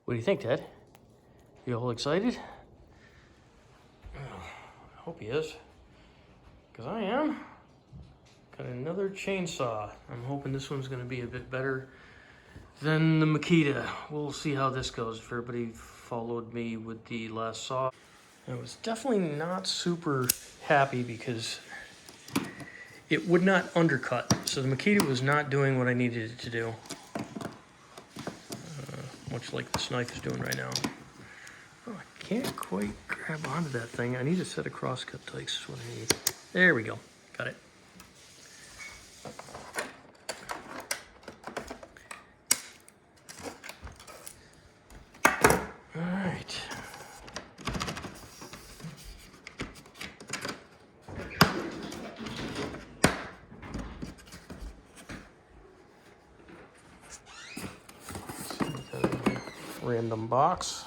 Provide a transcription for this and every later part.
What do you think, Ted? You all excited? I hope he is, because I am. Got another chainsaw. I'm hoping this one's going to be a bit better than the Makita. We'll see how this goes. If everybody followed me with the last saw, I was definitely not super happy because it would not undercut. So the Makita was not doing what I needed it to do. Much like this knife is doing right now. Oh, I can't quite grab onto that thing. I need a set of crosscut dikes is what I need. There we go. Got it. All right. Random box.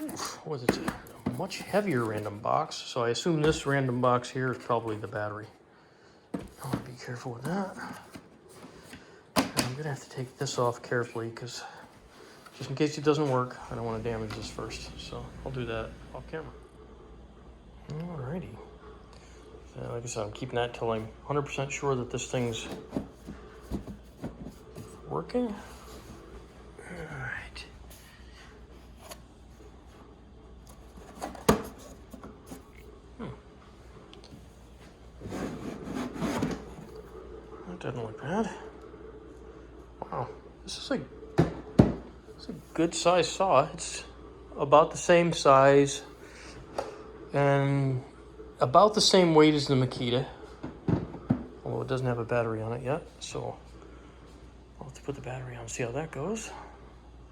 Oof, what is it? A much heavier random box. So I assume this random box here is probably the battery. I want to be careful with that. And I'm gonna have to take this off carefully because just in case it doesn't work, I don't want to damage this first. So I'll do that off camera. Alrighty. So like I said, I'm keeping that till I'm 100% sure that this thing's working. Alright. That doesn't look bad. Wow, this is a good size saw. It's about the same size and about the same weight as the Makita, although it doesn't have a battery on it yet. So I'll have to put the battery on and see how that goes.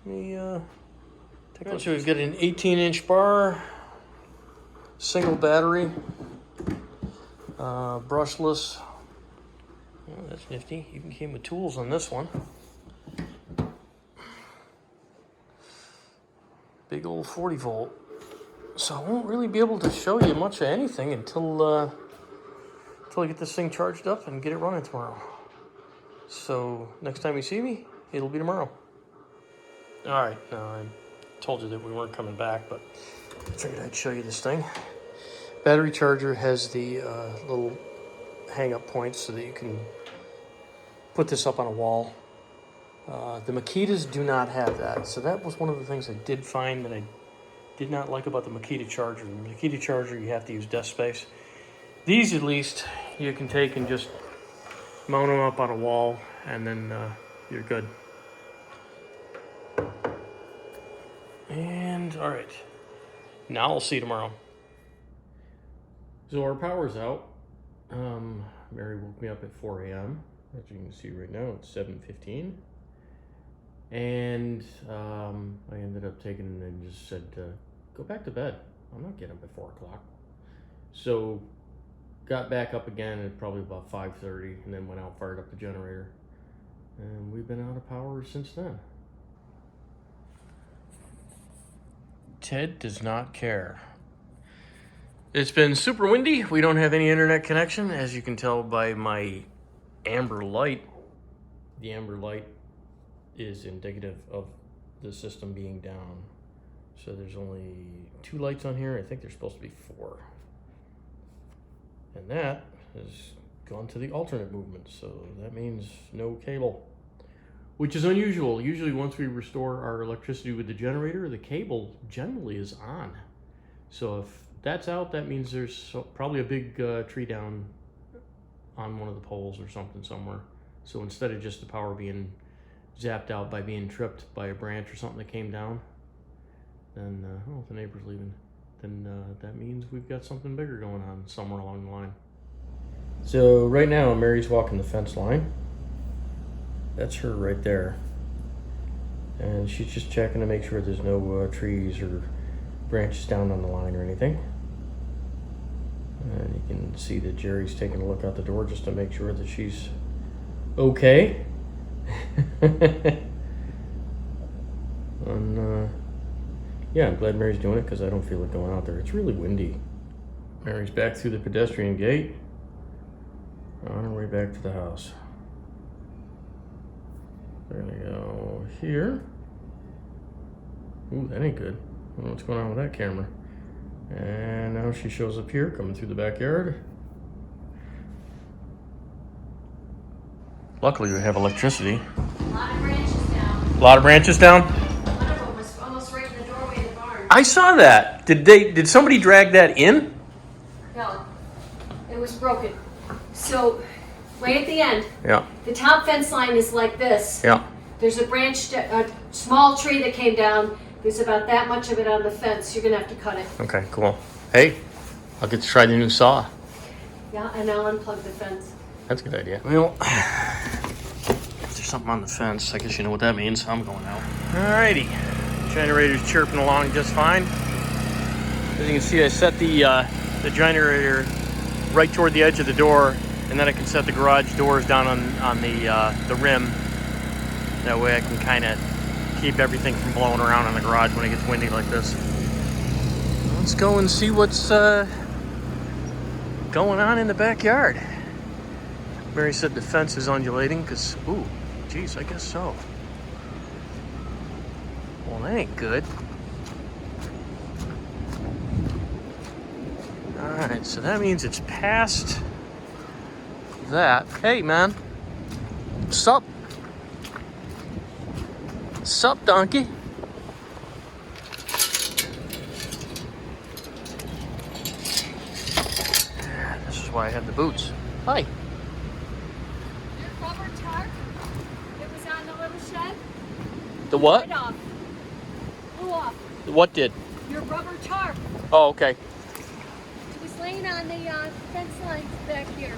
Let me take a look. So we've got an 18-inch bar, single battery, brushless. Oh, that's nifty. Even came with tools on this one. Big old 40 volt. So I won't really be able to show you much of anything until I get this thing charged up and get it running tomorrow. So next time you see me, it'll be tomorrow. All right, now I told you that we weren't coming back, but I figured I'd show you this thing. Battery charger has the little hang-up points so that you can put this up on a wall. The Makitas do not have that, so that was one of the things I did find that I did not like about the Makita charger. The Makita charger, you have to use desk space. These, at least, you can take and just mount them up on a wall, and then you're good. And, all right. Now I'll see you tomorrow. So our power's out. Mary woke me up at 4 a.m. As you can see right now, it's 7:15. And I ended up taking and just said, go back to bed. I'm not getting up at 4 o'clock. So got back up again at probably about 5:30 and then went out, fired up the generator. And we've been out of power since then. Ted does not care. It's been super windy. We don't have any internet connection, as you can tell by my amber light. The amber light is indicative of the system being down. So there's only 2 lights on here. I think there's supposed to be 4. And that has gone to the alternate movement. So that means no cable, which is unusual. Usually once we restore our electricity with the generator, the cable generally is on. So if that's out, that means there's probably a big tree down on one of the poles or something somewhere. So instead of just the power being zapped out by being tripped by a branch or something that came down, then, oh, the neighbor's leaving. Then that means we've got something bigger going on somewhere along the line. So right now, Mary's walking the fence line. That's her right there. And she's just checking to make sure there's no trees or branches down on the line or anything. And you can see that Jerry's taking a look out the door just to make sure that she's okay. And yeah, I'm glad Mary's doing it because I don't feel like going out there. It's really windy. Mary's back through the pedestrian gate on her way back to the house. There we go. here. Ooh, that ain't good. I don't know what's going on with that camera. And now she shows up here, coming through the backyard. Luckily, we have electricity. A lot of branches down. A lot of branches down? One of them was almost right in the doorway of the barn. I saw that. Did somebody drag that in? No, it was broken. So, way at the end, Yeah. the top fence line is like this. Yeah. There's a branch, a small tree that came down. There's about that much of it on the fence. You're gonna have to cut it. Okay, cool. Hey, I'll get to try the new saw. Yeah, and I'll unplug the fence. That's a good idea. Well, if there's something on the fence, I guess you know what that means. I'm going out. Alrighty. Generator's chirping along just fine. As you can see, I set the generator right toward the edge of the door, and then I can set the garage doors down on the rim. That way I can kind of keep everything from blowing around in the garage when it gets windy like this. Let's go and see what's going on in the backyard. Mary said the fence is undulating because, ooh, geez, I guess so. Well, that ain't good. All right, so that means it's past that. Hey, man. Sup? Sup, donkey? This is why I have the boots. Hi. Your rubber tarp that was on the little shed? The what? Right off. Blew off. What did? Your rubber tarp. Oh, okay. It was laying on the fence lines back here.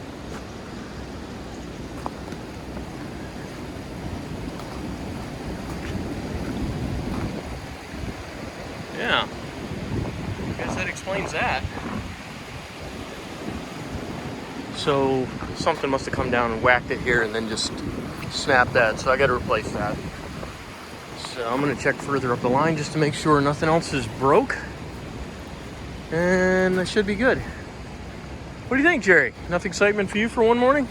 Yeah. I guess that explains that. So something must have come down and whacked it here and then just snapped that. So I got to replace that. So I'm going to check further up the line just to make sure nothing else is broke. And I should be good. What do you think, Jerry? Enough excitement for you for one morning?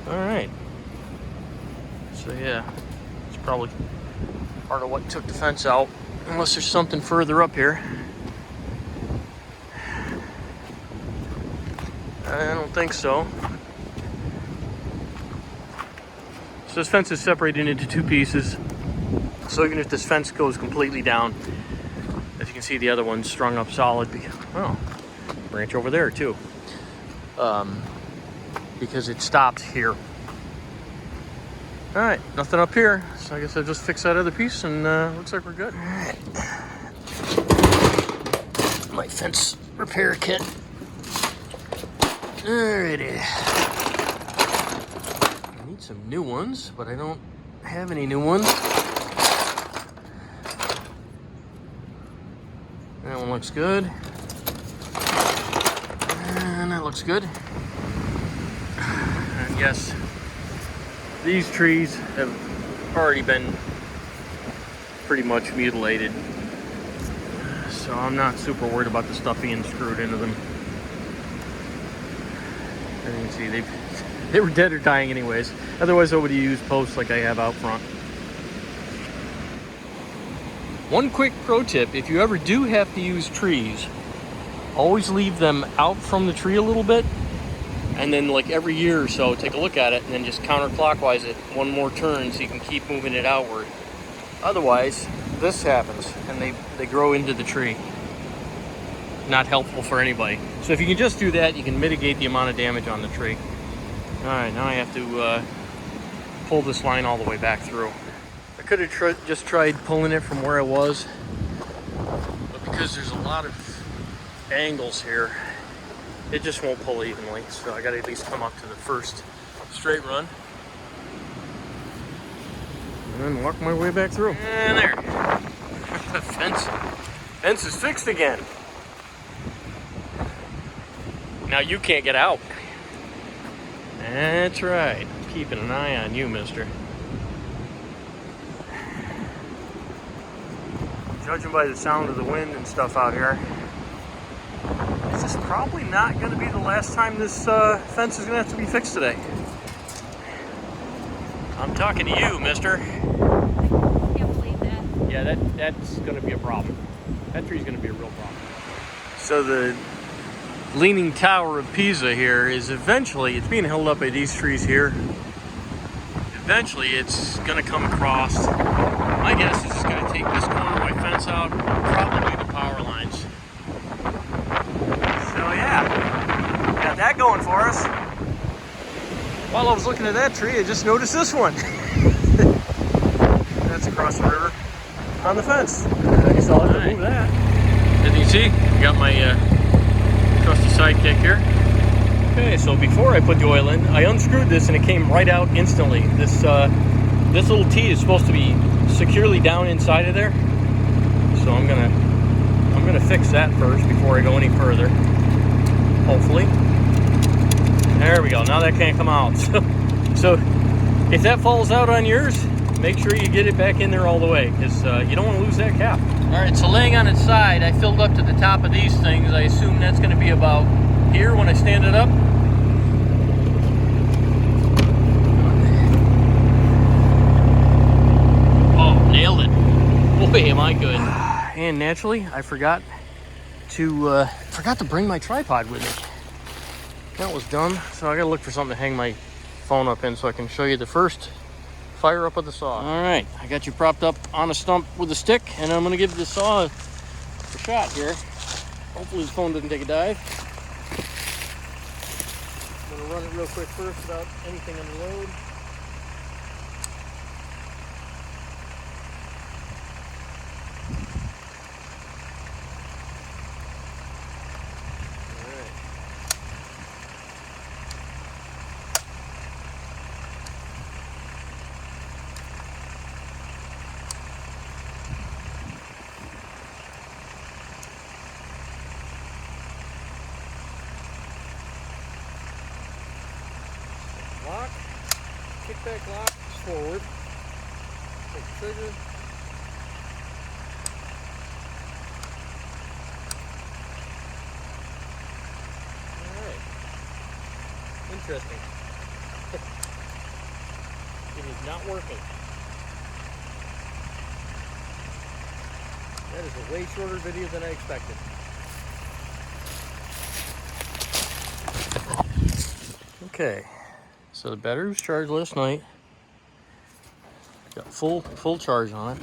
All right. So yeah, it's probably part of what took the fence out. Unless there's something further up here. I don't think so. So this fence is separated into two pieces. So even if this fence goes completely down, as you can see, the other one's strung up solid. Oh, branch over there too. Because it stopped here. All right, nothing up here. So I guess I'll just fix that other piece and looks like we're good. All right. My fence repair kit. Alrighty. I need some new ones, but I don't have any new ones. That one looks good. And that looks good. And yes, these trees have already been pretty much mutilated. So I'm not super worried about the stuff being screwed into them. As you can see, they were dead or dying anyways. Otherwise I would have used posts like I have out front. One quick pro tip, if you ever do have to use trees, always leave them out from the tree a little bit, and then like every year or so take a look at it and then just counterclockwise it one more turn so you can keep moving it outward. Otherwise this happens and they grow into the tree. Not helpful for anybody. So if you can just do that, you can mitigate the amount of damage on the tree. All right, now I have to pull this line all the way back through. I could have just tried pulling it from where I was, but because there's a lot of angles here, it just won't pull evenly. So I gotta at least come up to the first straight run and then walk my way back through. And there. The fence is fixed again. Now you can't get out. That's right. I'm keeping an eye on you, mister. Judging by the sound of the wind and stuff out here, this is probably not going to be the last time this fence is going to have to be fixed today. I'm talking to you, mister. Can't believe that. Yeah, that's going to be a problem. That tree's going to be a real problem. So the Leaning Tower of Pisa here is eventually, it's being held up by these trees here. Eventually it's going to come across. My guess is it's going to take this corner of my fence out, probably the power lines. So yeah, got that going for us. While I was looking at that tree, I just noticed this one. That's across the river on the fence. I guess I'll have to move that. As you can see, I got my trusty sidekick here. Okay, so before I put the oil in, I unscrewed this and it came right out instantly. This little T is supposed to be securely down inside of there. So I'm gonna fix that first before I go any further. Hopefully. There we go. Now that can't come out. So if that falls out on yours, make sure you get it back in there all the way, because you don't want to lose that cap. All right, so laying on its side, I filled up to the top of these things. I assume that's going to be about here when I stand it up. Oh, nailed it. Boy, am I good. And naturally, I forgot to bring my tripod with me. That was dumb, so I gotta look for something to hang my phone up in so I can show you the first fire up of the saw. All right, I got you propped up on a stump with a stick, and I'm gonna give the saw a shot here. Hopefully the phone doesn't take a dive. I'm gonna run it real quick first without anything under load. Lock, kickback lock is forward. Take the trigger. Alright. Interesting. It is not working. That is a way shorter video than I expected. Okay. So the battery was charged last night. Got full charge on it.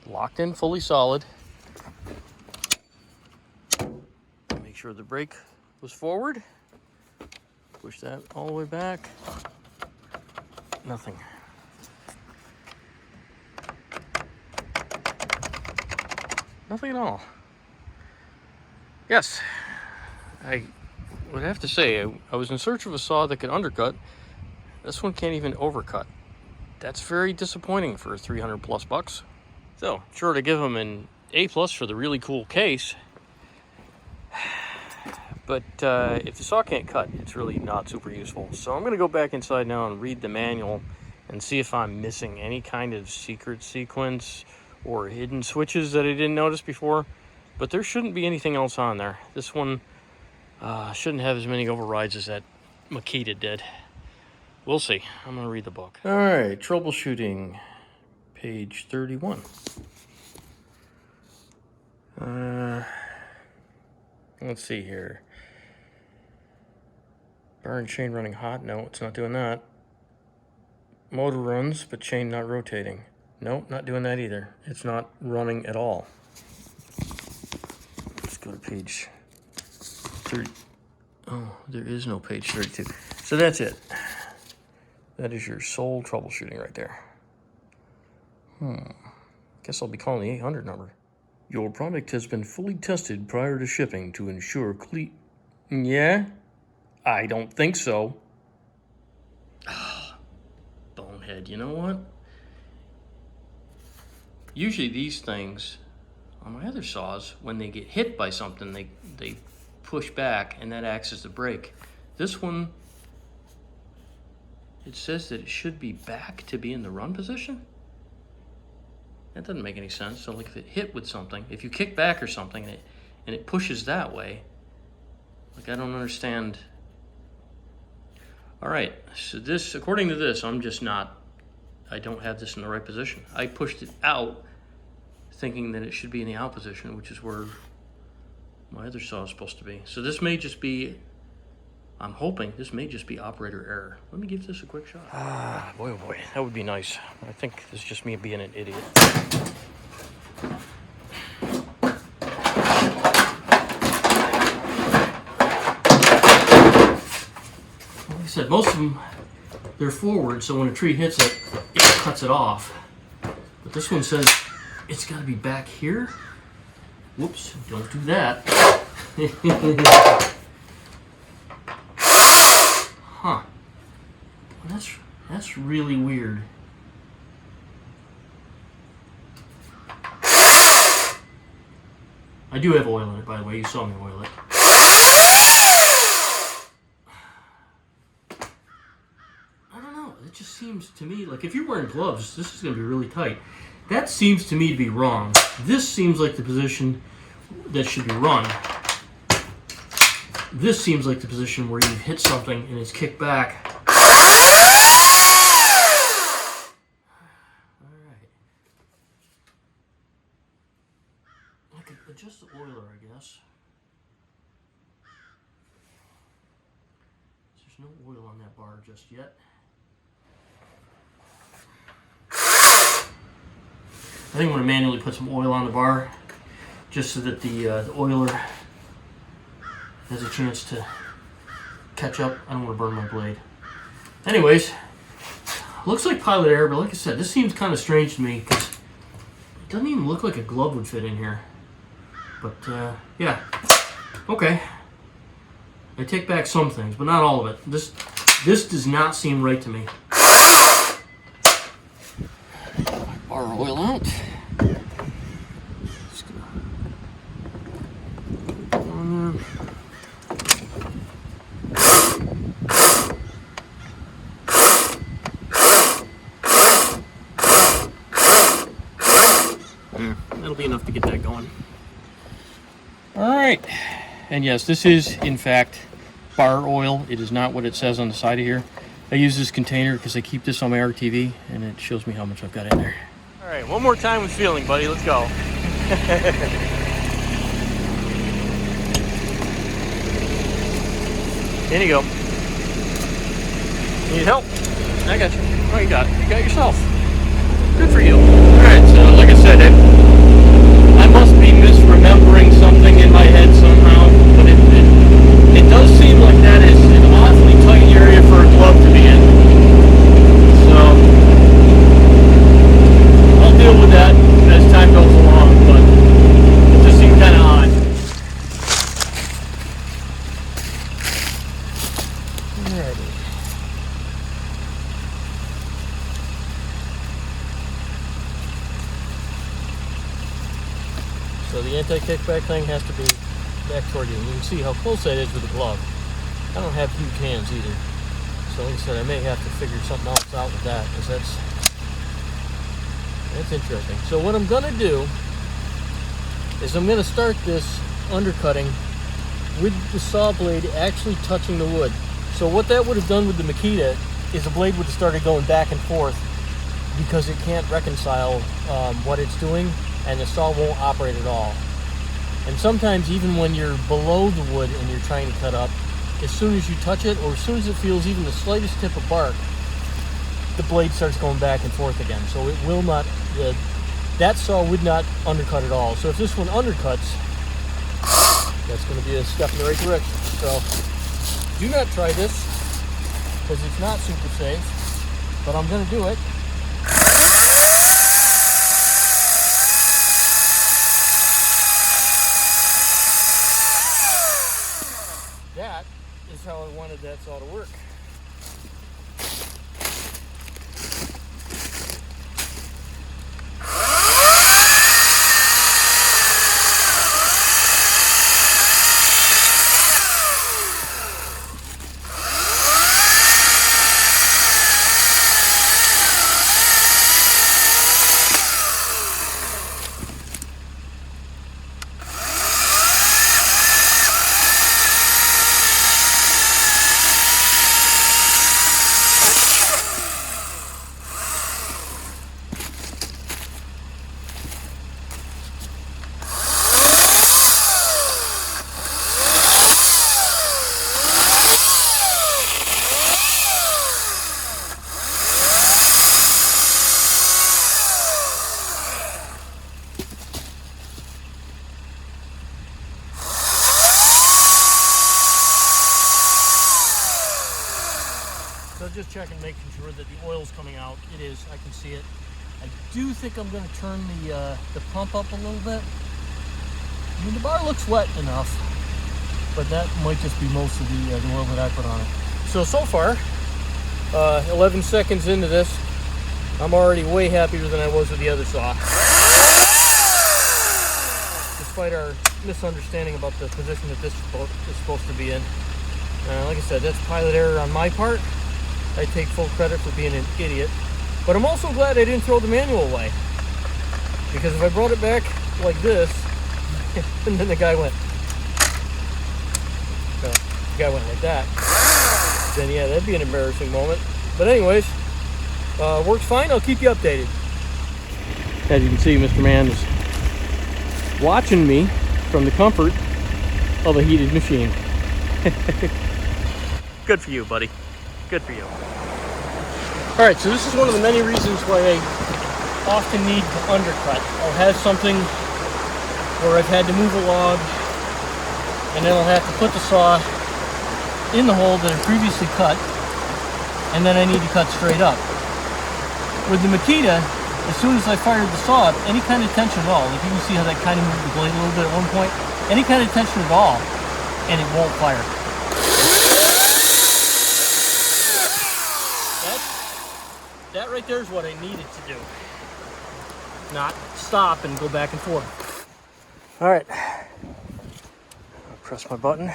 Locked in fully solid. Make sure the brake was forward. Push that all the way back. Nothing. Nothing at all. Yes, I would have to say, I was in search of a saw that could undercut. This one can't even overcut. That's very disappointing for 300 plus bucks. So, sure to give them an A+ for the really cool case. But if the saw can't cut, it's really not super useful. So I'm gonna go back inside now and read the manual and see if I'm missing any kind of secret sequence or hidden switches that I didn't notice before. But there shouldn't be anything else on there. This one shouldn't have as many overrides as that Makita did. We'll see. I'm gonna read the book. All right, troubleshooting, page 31. Let's see here. Bar and chain running hot. No, it's not doing that. Motor runs, but chain not rotating. Nope, not doing that either. It's not running at all. Let's go to page 30. Oh, there is no page 32. So that's it. That is your sole troubleshooting right there. Guess I'll be calling the 800 number. Your product has been fully tested prior to shipping to ensure Yeah? I don't think so. Bonehead, you know what? Usually these things, on my other saws, when they get hit by something, they push back and that acts as the brake. This one, it says that it should be back to be in the run position? That doesn't make any sense. So like if it hit with something, if you kick back or something and it pushes that way, like I don't understand. All right, so this, according to this, I'm just not I don't have this in the right position. I pushed it out thinking that it should be in the out position, which is where my other saw is supposed to be. So this may just be, I'm hoping this may just be operator error. Let me give this a quick shot. Ah, boy, oh boy, that would be nice. I think this is just me being an idiot. Like I said, most of them, they're forward, so when a tree hits it, it cuts it off. But this one says it's got to be back here. Whoops, don't do that. Huh. Well, that's really weird. I do have oil in it, by the way. You saw me oil it. I don't know. It just seems to me like if you're wearing gloves, this is going to be really tight. That seems to me to be wrong. This seems like the position that should be run. This seems like the position where you've hit something and it's kicked back. Alright. I could adjust the oiler, I guess. There's no oil on that bar just yet. I think I'm going to manually put some oil on the bar just so that the oiler has a chance to catch up. I don't want to burn my blade. Anyways, looks like pilot error, but like I said, this seems kind of strange to me because it doesn't even look like a glove would fit in here. But yeah, okay. I take back some things, but not all of it. This does not seem right to me. Bar oil out. Just gonna put it on there. That'll be enough to get that going. All right, and yes, this is in fact bar oil. It is not what it says on the side of here. I use this container because I keep this on my RTV and it shows me how much I've got in there. All right, one more time with feeling, buddy. Let's go. In you go. Need help? I got you. Oh, you got it. You got it yourself. Good for you. All right, so like I said, I must be misremembering something in my head somehow, but it does seem like that is an awfully tight area for a glove to be in. So I'll deal with that as time goes along, but it just seemed kind of odd. Alrighty. So the anti-kickback thing has to be back toward you. And you can see how close that is with the glove. I don't have huge hands either. So like I said, I may have to figure something else out with that, because that's interesting. So what I'm going to do is I'm going to start this undercutting with the saw blade actually touching the wood. So what that would have done with the Makita is the blade would have started going back and forth because it can't reconcile what it's doing, and the saw won't operate at all. And sometimes even when you're below the wood and you're trying to cut up, as soon as you touch it, or as soon as it feels even the slightest tip of bark, the blade starts going back and forth again. So it will not, that saw would not undercut at all. So if this one undercuts, that's going to be a step in the right direction. So do not try this, because it's not super safe, but I'm going to do it. That is how I wanted that saw to work. just checking, making sure that the oil's coming out. It is. I can see it. I do think I'm going to turn the pump up a little bit. I mean, the bar looks wet enough, but that might just be most of the oil that I put on it. So far, 11 seconds into this, I'm already way happier than I was with the other saw. Despite our misunderstanding about the position that this is supposed to be in. Like I said, that's pilot error on my part. I take full credit for being an idiot. But I'm also glad I didn't throw the manual away. Because if I brought it back like this, and then the guy went like that, then yeah, that'd be an embarrassing moment. But anyways, works fine. I'll keep you updated. As you can see, Mr. Man is watching me from the comfort of a heated machine. Good for you, buddy. Good for you. All right, so this is one of the many reasons why I often need to undercut. I'll have something where I've had to move a log, and then I'll have to put the saw in the hole that I previously cut, and then I need to cut straight up. With the Makita, as soon as I fired the saw up, any kind of tension at all, like you can see how that kind of moved the blade a little bit at one point, any kind of tension at all, and it won't fire. That right there is what I needed to do. Not stop and go back and forth. All right, I'll press my button.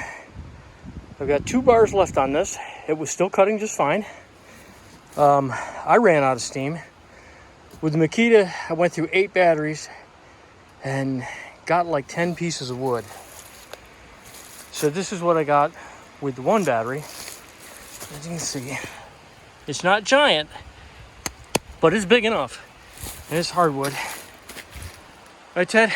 I've got 2 bars left on this. It was still cutting just fine. I ran out of steam. With the Makita, I went through 8 batteries and got like 10 pieces of wood. So this is what I got with the 1 battery. As you can see, it's not giant, but it's big enough. And it's hardwood. Right, Ted?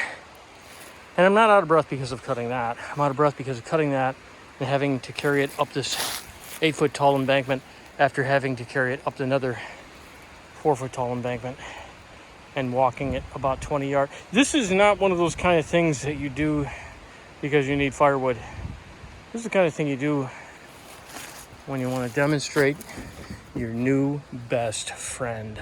And I'm not out of breath because of cutting that. I'm out of breath because of cutting that and having to carry it up this 8-foot tall embankment after having to carry it up another 4-foot tall embankment and walking it about 20 yards. This is not one of those kind of things that you do because you need firewood. This is the kind of thing you do when you want to demonstrate your new best friend.